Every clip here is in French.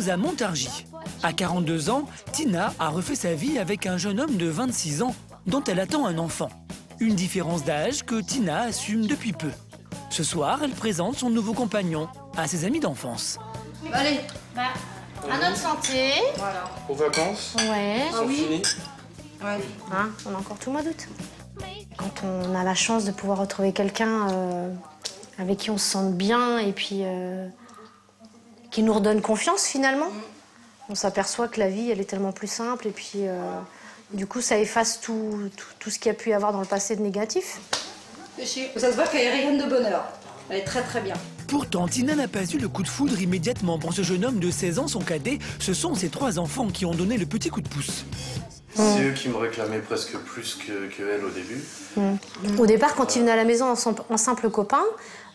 sommes à Montargis. À 42 ans, Tina a refait sa vie avec un jeune homme de 26 ans dont elle attend un enfant. Une différence d'âge que Tina assume depuis peu. Ce soir, elle présente son nouveau compagnon à ses amis d'enfance. Allez, à notre santé. Voilà. Aux vacances. Ouais. Ils sont finis. Ouais. Hein, on a encore tout le mois d'août. Quand on a la chance de pouvoir retrouver quelqu'un avec qui on se sente bien et puis qui nous redonne confiance finalement, on s'aperçoit que la vie, elle est tellement plus simple et puis du coup, ça efface tout ce qu'il y a pu y avoir dans le passé de négatif. Ça se voit qu'elle rayonne de bonheur. Elle est très très bien. Pourtant, Tina n'a pas eu le coup de foudre immédiatement pour ce jeune homme de 16 ans, son cadet. Ce sont ses 3 enfants qui ont donné le petit coup de pouce. C'est eux qui me réclamaient presque plus que elle au début. Au départ, quand il venait à la maison en simple copain,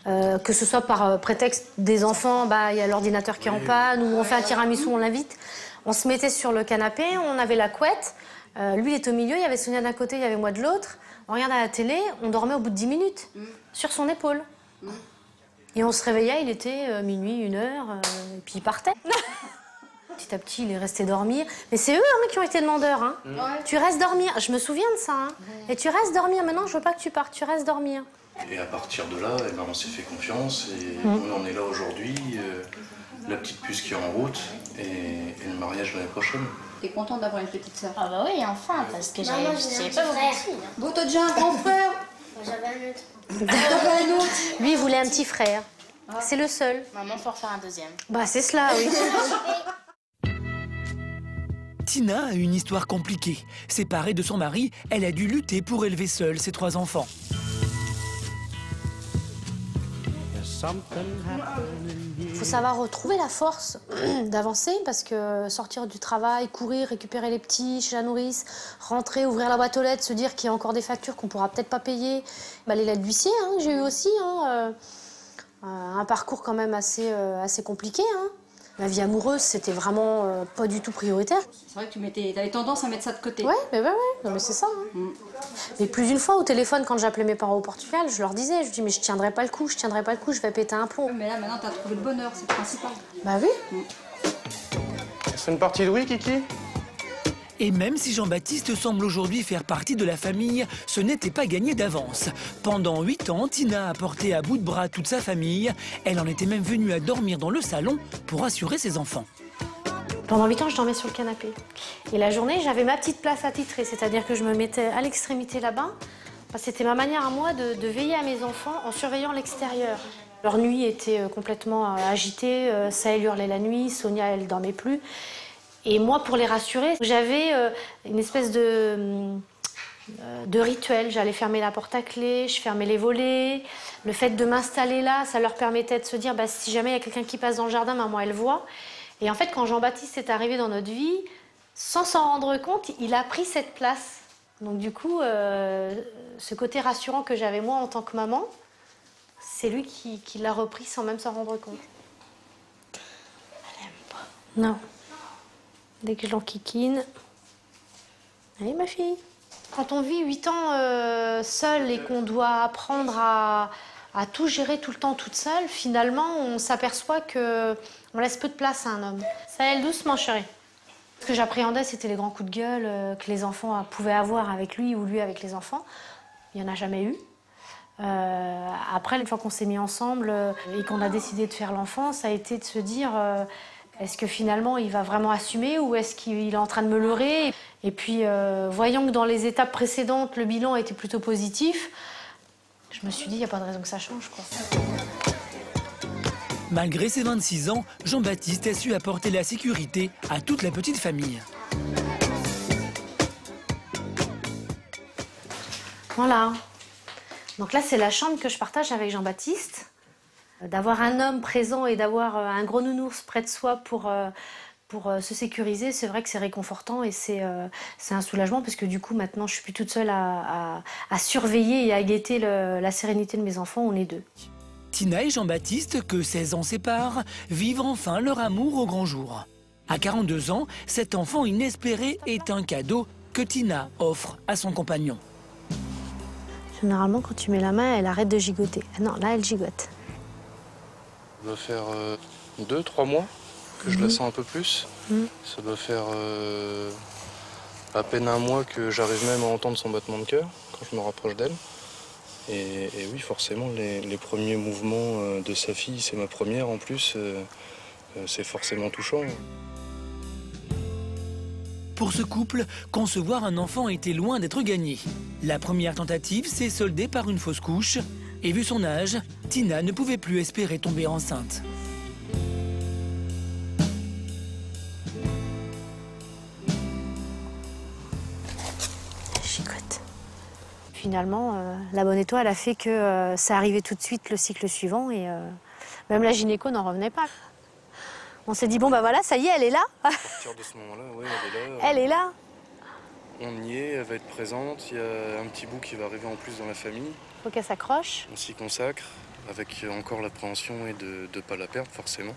que ce soit par prétexte des enfants, il y a l'ordinateur qui est en panne, ou on fait un tiramisu, on l'invite, on se mettait sur le canapé, on avait la couette, lui il était au milieu, il y avait Sonia d'un côté, il y avait moi de l'autre, on regardait la télé, on dormait au bout de 10 minutes, sur son épaule. Et on se réveillait, il était minuit, 1h, et puis il partait. Petit à petit, il est resté dormir. Mais c'est eux qui ont été demandeurs. Hein. Tu restes dormir. Je me souviens de ça. Hein. Et tu restes dormir. Maintenant, je veux pas que tu partes. Tu restes dormir. Et à partir de là, on s'est fait confiance et on en est là aujourd'hui. La petite puce qui est en route et le mariage l'année prochaine. T'es contente d'avoir une petite sœur? Ah bah oui, enfin, parce que j'avais pas beaucoup de filles. Bon, t'as déjà un grand frère? J'avais un autre. T'avais un autre? Lui, il voulait un petit frère. C'est le seul. Maman, faut refaire un deuxième. Bah, c'est cela, oui. Tina a une histoire compliquée. Séparée de son mari, elle a dû lutter pour élever seule ses 3 enfants. Il faut savoir retrouver la force d'avancer parce que sortir du travail, courir, récupérer les petits chez la nourrice, rentrer, ouvrir la boîte aux lettres, se dire qu'il y a encore des factures qu'on pourra peut-être pas payer. Les lettres d'huissier, j'ai eu aussi un parcours quand même assez compliqué. Ma vie amoureuse, c'était vraiment pas du tout prioritaire. C'est vrai que tu avais tendance à mettre ça de côté. Ouais, non, mais c'est ça. Mais plus d'une fois au téléphone, quand j'appelais mes parents au Portugal, je leur disais, mais je tiendrai pas le coup, je vais péter un plomb. Mais là, maintenant, t'as trouvé le bonheur, c'est le principal. Bah oui. C'est une partie de oui, Kiki? Et même si Jean-Baptiste semble aujourd'hui faire partie de la famille, ce n'était pas gagné d'avance. Pendant 8 ans, Tina a porté à bout de bras toute sa famille. Elle en était même venue à dormir dans le salon pour assurer ses enfants. Pendant 8 ans, je dormais sur le canapé. Et la journée, j'avais ma petite place attitrée, c'est-à-dire que je me mettais à l'extrémité là-bas. C'était ma manière à moi de veiller à mes enfants en surveillant l'extérieur. Leur nuit était complètement agitée. Saël hurlait la nuit, Sonia, elle dormait plus. Et moi, pour les rassurer, j'avais une espèce de rituel. J'allais fermer la porte à clé, je fermais les volets. Le fait de m'installer là, ça leur permettait de se dire si jamais il y a quelqu'un qui passe dans le jardin, maman, elle voit. Et en fait, quand Jean-Baptiste est arrivé dans notre vie, sans s'en rendre compte, il a pris cette place. Donc du coup, ce côté rassurant que j'avais moi en tant que maman, c'est lui qui l'a repris sans même s'en rendre compte. Elle aime pas. Non. Dès que je l'enquiquine. Allez, ma fille. Quand on vit 8 ans seule et qu'on doit apprendre à tout gérer tout le temps toute seule, finalement, on s'aperçoit qu'on laisse peu de place à un homme. Ça aille doucement, chérie. Ce que j'appréhendais, c'était les grands coups de gueule que les enfants pouvaient avoir avec lui ou lui avec les enfants. Il n'y en a jamais eu. Après, une fois qu'on s'est mis ensemble et qu'on a décidé de faire l'enfant, ça a été de se dire... Est-ce que finalement il va vraiment assumer ou est-ce qu'il est en train de me leurrer? Et puis, voyant que dans les étapes précédentes, le bilan était plutôt positif, je me suis dit, il n'y a pas de raison que ça change, quoi. Malgré ses 26 ans, Jean-Baptiste a su apporter la sécurité à toute la petite famille. Voilà. Donc là, c'est la chambre que je partage avec Jean-Baptiste. D'avoir un homme présent et d'avoir un gros nounours près de soi pour se sécuriser, c'est vrai que c'est réconfortant et c'est un soulagement parce que du coup, maintenant, je suis plus toute seule à surveiller et à guetter la sérénité de mes enfants, on est 2. Tina et Jean-Baptiste, que 16 ans séparent, vivent enfin leur amour au grand jour. À 42 ans, cet enfant inespéré est un cadeau que Tina offre à son compagnon. Généralement, quand tu mets la main, elle arrête de gigoter. Ah non, là, elle gigote. Ça doit faire 2-3 mois. que je la sens un peu plus. Ça doit faire à peine un mois que j'arrive même à entendre son battement de cœur quand je me rapproche d'elle. Et oui, forcément, les premiers mouvements de sa fille, c'est ma première en plus, c'est forcément touchant. Pour ce couple, concevoir un enfant était loin d'être gagné. La première tentative s'est soldée par une fausse couche. Et vu son âge, Tina ne pouvait plus espérer tomber enceinte. Chicote. Finalement, la bonne étoile a fait que ça arrivait tout de suite le cycle suivant et même la gynéco n'en revenait pas. On s'est dit, bon bah voilà, ça y est, elle est là. À partir de ce moment-là, oui, elle est là. Elle est là. On y est, elle va être présente. Il y a un petit bout qui va arriver en plus dans la famille. Faut qu'elle s'accroche. On s'y consacre, avec encore l'appréhension et de ne pas la perdre, forcément.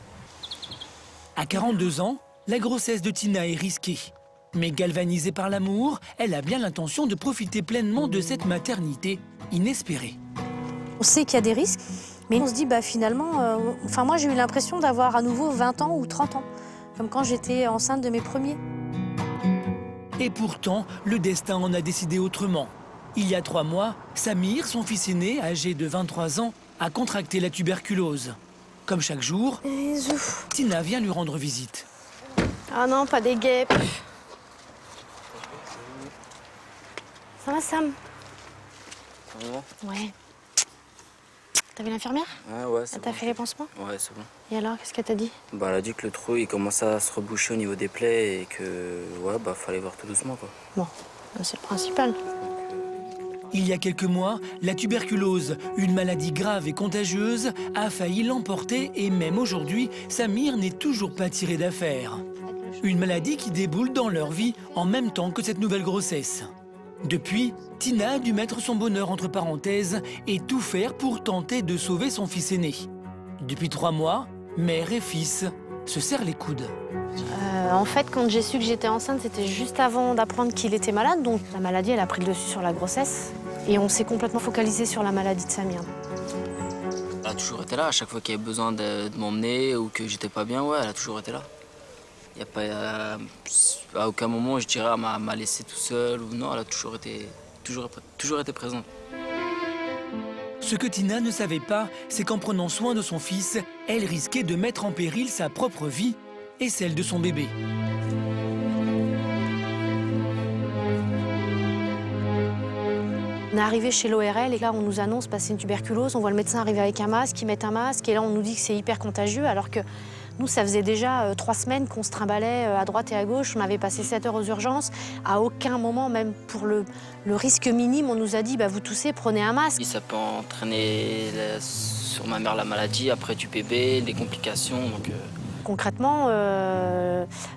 À 42 ans, la grossesse de Tina est risquée. Mais galvanisée par l'amour, elle a bien l'intention de profiter pleinement de cette maternité inespérée. On sait qu'il y a des risques, mais on se dit, bah finalement, moi j'ai eu l'impression d'avoir à nouveau 20 ans ou 30 ans, comme quand j'étais enceinte de mes premiers. Et pourtant, le destin en a décidé autrement. Il y a 3 mois, Samir, son fils aîné, âgé de 23 ans, a contracté la tuberculose. Comme chaque jour, Tina vient lui rendre visite. Ah non, pas des guêpes. Ça va, Sam? Ça va? Ouais. T'as vu l'infirmière? Ah ouais, c'est Elle t'a bon. fait les pansements? Ouais, c'est bon. Et alors, qu'est-ce qu'elle t'a dit? Bah, elle a dit que le trou, il commençait à se reboucher au niveau des plaies et que, ouais, bah, fallait voir tout doucement, quoi. Bon, c'est le principal. Il y a quelques mois, la tuberculose, une maladie grave et contagieuse, a failli l'emporter et même aujourd'hui, Samir n'est toujours pas tiré d'affaire. Une maladie qui déboule dans leur vie en même temps que cette nouvelle grossesse. Depuis, Tina a dû mettre son bonheur entre parenthèses et tout faire pour tenter de sauver son fils aîné. Depuis 3 mois, mère et fils se serrent les coudes. En fait, quand j'ai su que j'étais enceinte, c'était juste avant d'apprendre qu'il était malade. Donc la maladie, elle a pris le dessus sur la grossesse. Et on s'est complètement focalisé sur la maladie de Samir. Elle a toujours été là. À chaque fois qu'il y avait besoin de m'emmener ou que j'étais pas bien, ouais, elle a toujours été là. Il n'y a pas... à aucun moment, je dirais, elle m'a laissé tout seul. Ou non, elle a toujours été présente. Ce que Tina ne savait pas, c'est qu'en prenant soin de son fils, elle risquait de mettre en péril sa propre vie et celle de son bébé. On est arrivé chez l'ORL et là, on nous annonce passer une tuberculose. On voit le médecin arriver avec un masque, il met un masque et là, on nous dit que c'est hyper contagieux alors que nous, ça faisait déjà 3 semaines qu'on se trimballait à droite et à gauche. On avait passé 7 heures aux urgences. À aucun moment, même pour le risque minime, on nous a dit bah, vous toussez, prenez un masque. Ça peut entraîner sur ma mère la maladie, après du bébé, des complications. Donc, Concrètement,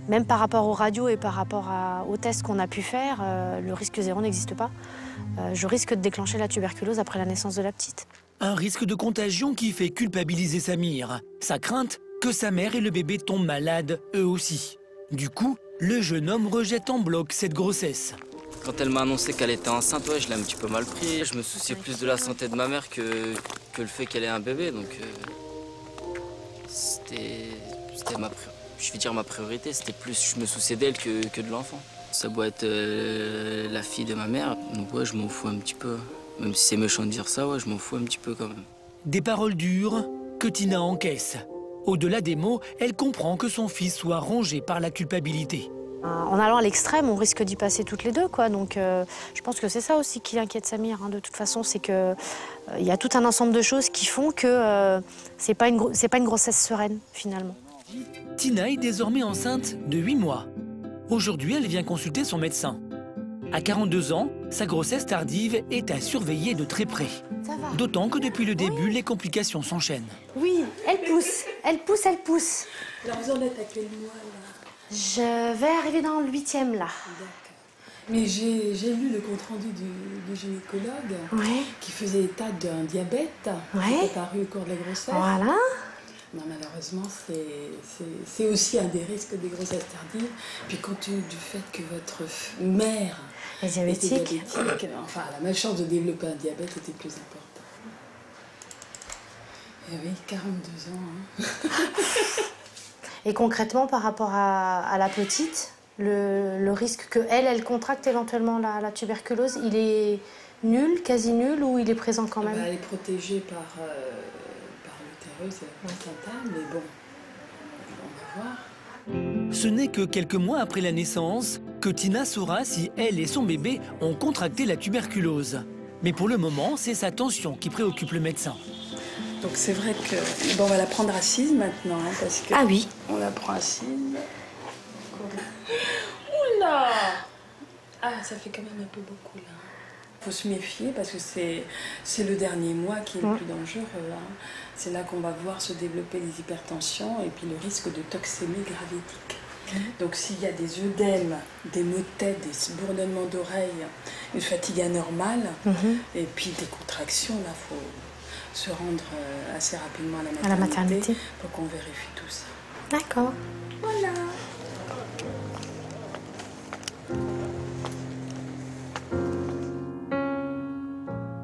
même par rapport aux radios et par rapport aux tests qu'on a pu faire, le risque zéro n'existe pas. Je risque de déclencher la tuberculose après la naissance de la petite. Un risque de contagion qui fait culpabiliser Samir. Sa crainte que sa mère et le bébé tombent malades, eux aussi. Du coup, le jeune homme rejette en bloc cette grossesse. Quand elle m'a annoncé qu'elle était enceinte, ouais, je l'ai un petit peu mal pris. Je me souciais plus de la santé de ma mère que le fait qu'elle ait un bébé. Donc, c'était ma priorité. C'était plus, je me souciais d'elle que de l'enfant. Ça doit être la fille de ma mère, donc ouais, je m'en fous un petit peu. Même si c'est méchant de dire ça, ouais, je m'en fous un petit peu quand même. Des paroles dures que Tina encaisse. Au-delà des mots, elle comprend que son fils soit rongé par la culpabilité. En allant à l'extrême, on risque d'y passer toutes les deux, quoi. Donc, je pense que c'est ça aussi qui inquiète Samir. Hein, de toute façon, c'est que y a tout un ensemble de choses qui font que c'est pas une grossesse sereine, finalement. Tina est désormais enceinte de 8 mois. Aujourd'hui, elle vient consulter son médecin. À 42 ans, sa grossesse tardive est à surveiller de très près. D'autant que depuis le début, les complications s'enchaînent. Oui, elle pousse, elle pousse, elle pousse. Alors vous en êtes à quel mois là? Je vais arriver dans le 8e là. D'accord. Mais j'ai lu le compte-rendu du gynécologue qui faisait état d'un diabète qui est apparu au cours de la grossesse. Voilà. Non, malheureusement, c'est aussi un des risques des grossesses tardives. Puis compte tenu du fait que votre mère est diabétique, enfin, la malchance de développer un diabète était plus importante. Et oui, 42 ans. Hein. Et concrètement, par rapport à la petite, le risque qu'elle contracte éventuellement la tuberculose, il est nul, quasi nul, ou il est présent quand même? Elle est protégée par l'utérus et la placenta, mais bon, on va voir. Ce n'est que quelques mois après la naissance que Tina saura si elle et son bébé ont contracté la tuberculose. Mais pour le moment, c'est sa tension qui préoccupe le médecin. Donc c'est vrai que... Bon, on va la prendre assise maintenant, hein, parce que... Ah oui. On la prend assise. Oula! Ah, ça fait quand même un peu beaucoup, là. Il faut se méfier, parce que c'est le dernier mois qui est le plus dangereux. Hein. C'est là qu'on va voir se développer les hypertensions et puis le risque de toxémie gravidique. Donc s'il y a des œdèmes, des maux de tête, des bourdonnements d'oreilles, une fatigue anormale, et puis des contractions, là, il faut se rendre assez rapidement à la maternité pour qu'on vérifie tout ça. D'accord. Voilà.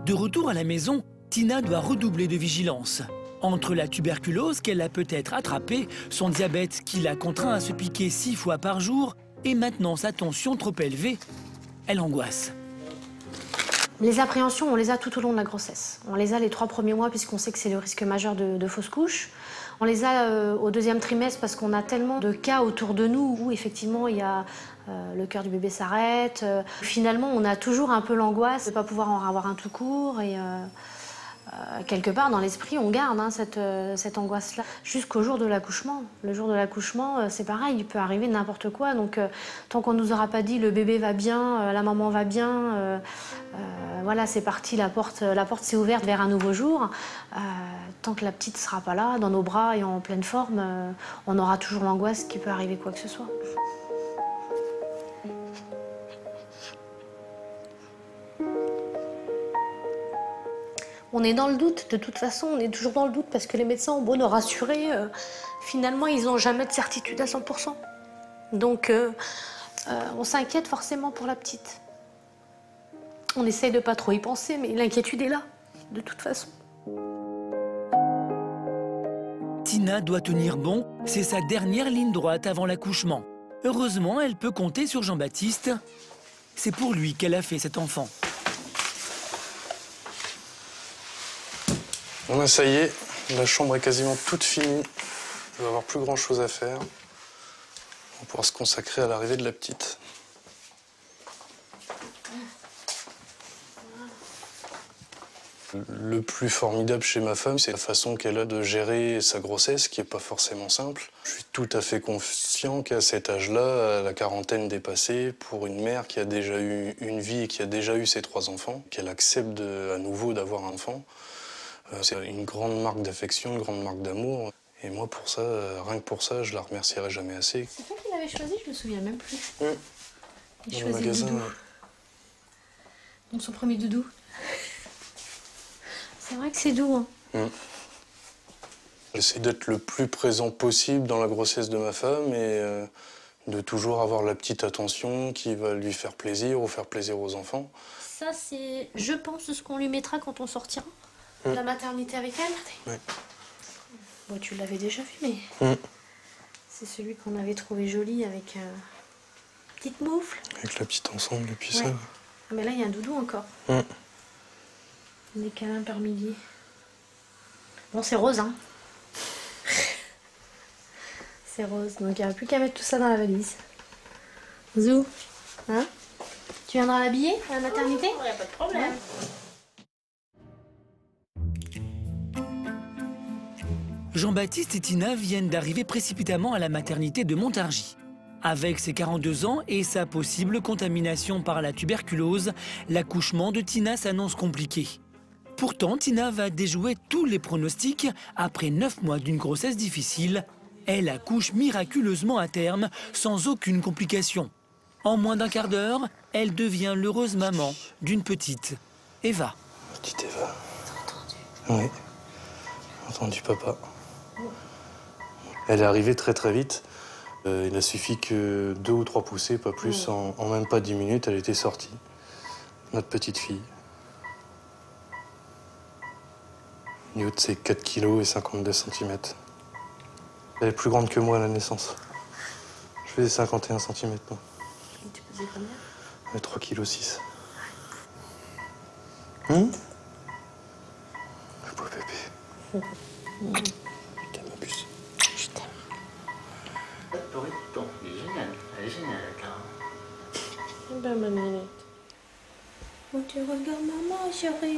De retour à la maison, Tina doit redoubler de vigilance. Entre la tuberculose qu'elle a peut-être attrapée, son diabète qui l'a contraint à se piquer 6 fois par jour, et maintenant sa tension trop élevée, elle angoisse. Les appréhensions, on les a tout au long de la grossesse. On les a les 3 premiers mois puisqu'on sait que c'est le risque majeur de fausse couche. On les a au 2e trimestre parce qu'on a tellement de cas autour de nous où effectivement il y a le cœur du bébé s'arrête. Finalement, on a toujours un peu l'angoisse de ne pas pouvoir en avoir un tout court et quelque part dans l'esprit, on garde cette angoisse-là jusqu'au jour de l'accouchement. Le jour de l'accouchement, c'est pareil, il peut arriver n'importe quoi. Donc, tant qu'on ne nous aura pas dit le bébé va bien, la maman va bien, voilà, c'est parti, la porte s'est ouverte vers un nouveau jour. Tant que la petite ne sera pas là, dans nos bras et en pleine forme, on aura toujours l'angoisse qu'il peut arriver quoi que ce soit. On est dans le doute, de toute façon, on est toujours dans le doute parce que les médecins ont beau nous rassurer, finalement, ils n'ont jamais de certitude à 100%. Donc, on s'inquiète forcément pour la petite. On essaye de pas trop y penser, mais l'inquiétude est là, de toute façon. Tina doit tenir bon, c'est sa dernière ligne droite avant l'accouchement. Heureusement, elle peut compter sur Jean-Baptiste. C'est pour lui qu'elle a fait cet enfant. Bon ben ça y est, la chambre est quasiment toute finie. Il va y avoir plus grand chose à faire. On pourra se consacrer à l'arrivée de la petite. Le plus formidable chez ma femme, c'est la façon qu'elle a de gérer sa grossesse, qui n'est pas forcément simple. Je suis tout à fait conscient qu'à cet âge-là, à la quarantaine dépassée, pour une mère qui a déjà eu une vie et qui a déjà eu ses 3 enfants, qu'elle accepte à nouveau d'avoir un enfant, c'est une grande marque d'affection, une grande marque d'amour. Et moi, pour ça, rien que pour ça, je la remercierai jamais assez. C'est toi qui l'avais choisi, je me souviens même plus. Il Dans le choisit magasin. Doudou. Donc son premier doudou. C'est vrai que c'est doux. Hein. J'essaie d'être le plus présent possible dans la grossesse de ma femme et de toujours avoir la petite attention qui va lui faire plaisir ou faire plaisir aux enfants. Ça, c'est, je pense, ce qu'on lui mettra quand on sortira de la maternité avec elle. Oui. Bon, tu l'avais déjà vu, mais c'est celui qu'on avait trouvé joli avec petite moufle. Avec la petite ensemble et puis Ouais. ça. Mais là, il y a un doudou encore. Des câlins par milliers. Bon, c'est rose, hein. C'est rose, donc il n'y a plus qu'à mettre tout ça dans la valise. Zou, hein? Tu viendras l'habiller à la maternité? Il n'y a pas de problème. Jean-Baptiste et Tina viennent d'arriver précipitamment à la maternité de Montargis. Avec ses 42 ans et sa possible contamination par la tuberculose, l'accouchement de Tina s'annonce compliqué. Pourtant, Tina va déjouer tous les pronostics. Après 9 mois d'une grossesse difficile, elle accouche miraculeusement à terme, sans aucune complication. En moins d'un quart d'heure, elle devient l'heureuse maman d'une petite Eva. Petite Eva. T'as entendu? Oui. J'ai entendu papa. Elle est arrivée très très vite. Il a suffi que 2 ou 3 poussées, pas plus, en même pas 10 minutes, elle était sortie. Notre petite fille. Du haut de ses 4 kg et 52 cm. Elle est plus grande que moi à la naissance. Je faisais 51 cm. Et tu pesais combien? 3,6 kg. Le beau bébé. Putain, ma puce. Je t'aime. Elle est géniale. Elle est géniale, Clara. Ben, ma minette. Oh, tu regardes maman, chérie.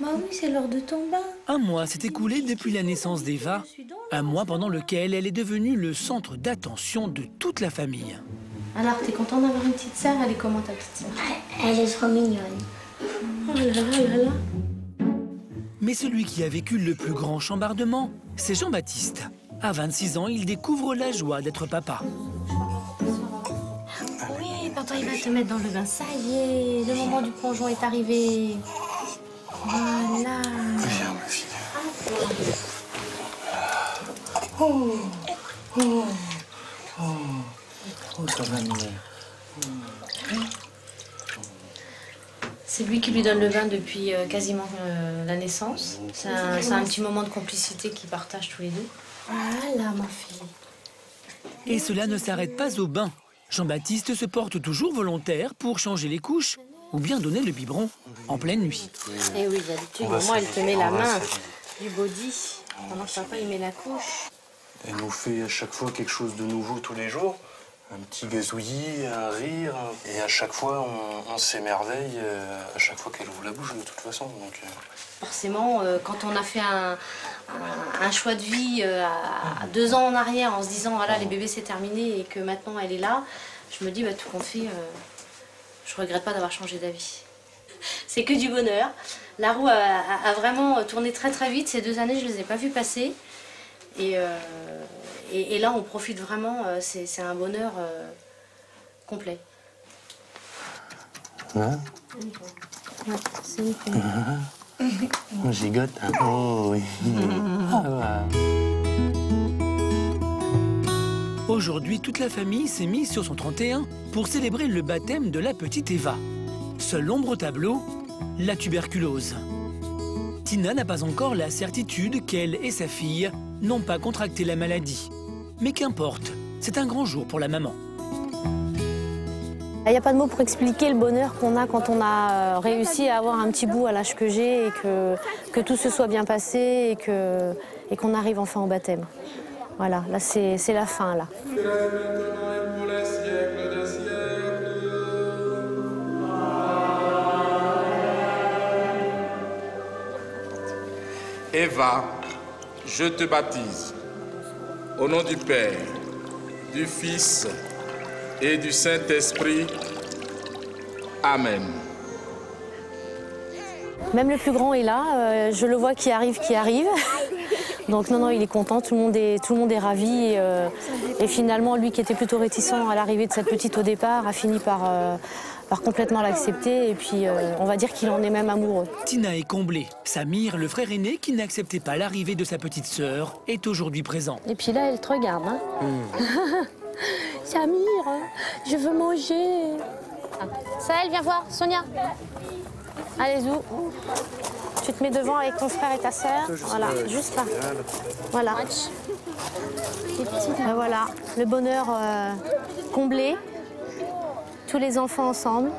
Bah oui, c'est l'heure de ton bain. Un mois s'est écoulé depuis la naissance d'Eva, un mois pendant lequel elle est devenue le centre d'attention de toute la famille. Alors, t'es content d'avoir une petite sœur? Elle est comment ta petite sœur? Elle est trop mignonne. Oh là là là là. Mais celui qui a vécu le plus grand chambardement, c'est Jean-Baptiste. À 26 ans, il découvre la joie d'être papa. Oui, papa, il va te mettre dans le bain. Ça y est, le moment du plongeon est arrivé. Voilà. Viens, ma fille. Ça va mieux. C'est lui qui lui donne le bain depuis quasiment la naissance. C'est un petit moment de complicité qu'ils partagent tous les deux. Voilà, ma fille. Et cela ne s'arrête pas au bain. Jean-Baptiste se porte toujours volontaire pour changer les couches ou bien donner le biberon en pleine nuit. Et oui, d'habitude, maman, elle te met la main du body pendant que papa, il met la couche. Elle nous fait à chaque fois quelque chose de nouveau tous les jours. Un petit gazouillis, un rire. Et à chaque fois, on s'émerveille à chaque fois qu'elle ouvre la bouche, de toute façon. Donc, Forcément, quand on a fait un choix de vie à 2 ans en arrière en se disant voilà, les bébés c'est terminé et que maintenant elle est là, je me dis bah, tout compte fait, je regrette pas d'avoir changé d'avis. C'est que du bonheur. La roue a vraiment tourné très très vite. Ces 2 années, je les ai pas vues passer. Et là, on profite vraiment. C'est un bonheur complet. hein? Ouais, c'est nickel. On gigote. Oh oui. Aujourd'hui, toute la famille s'est mise sur son 31 pour célébrer le baptême de la petite Eva. Seule l'ombre au tableau, la tuberculose. Tina n'a pas encore la certitude qu'elle et sa fille n'ont pas contracté la maladie. Mais qu'importe, c'est un grand jour pour la maman. Il n'y a pas de mots pour expliquer le bonheur qu'on a quand on a réussi à avoir un petit bout à l'âge que j'ai et que tout se soit bien passé et qu'on arrive enfin au baptême. Voilà, là c'est la fin là. Eva, je te baptise au nom du Père, du Fils et du Saint-Esprit. Amen. Même le plus grand est là, je le vois qui arrive. Donc non, il est content, tout le monde est ravi. Et finalement, lui qui était plutôt réticent à l'arrivée de cette petite au départ, a fini par complètement l'accepter. Et puis on va dire qu'il en est même amoureux. Tina est comblée. Samir, le frère aîné qui n'acceptait pas l'arrivée de sa petite sœur, est aujourd'hui présent. Et puis là, elle te regarde. Hein. Samir, je veux manger. Saël, viens voir. Sonia. Allez, Zou. Tu te mets devant avec ton frère et ta sœur. Voilà, juste là. Voilà. Voilà, le bonheur comblé. Tous les enfants ensemble.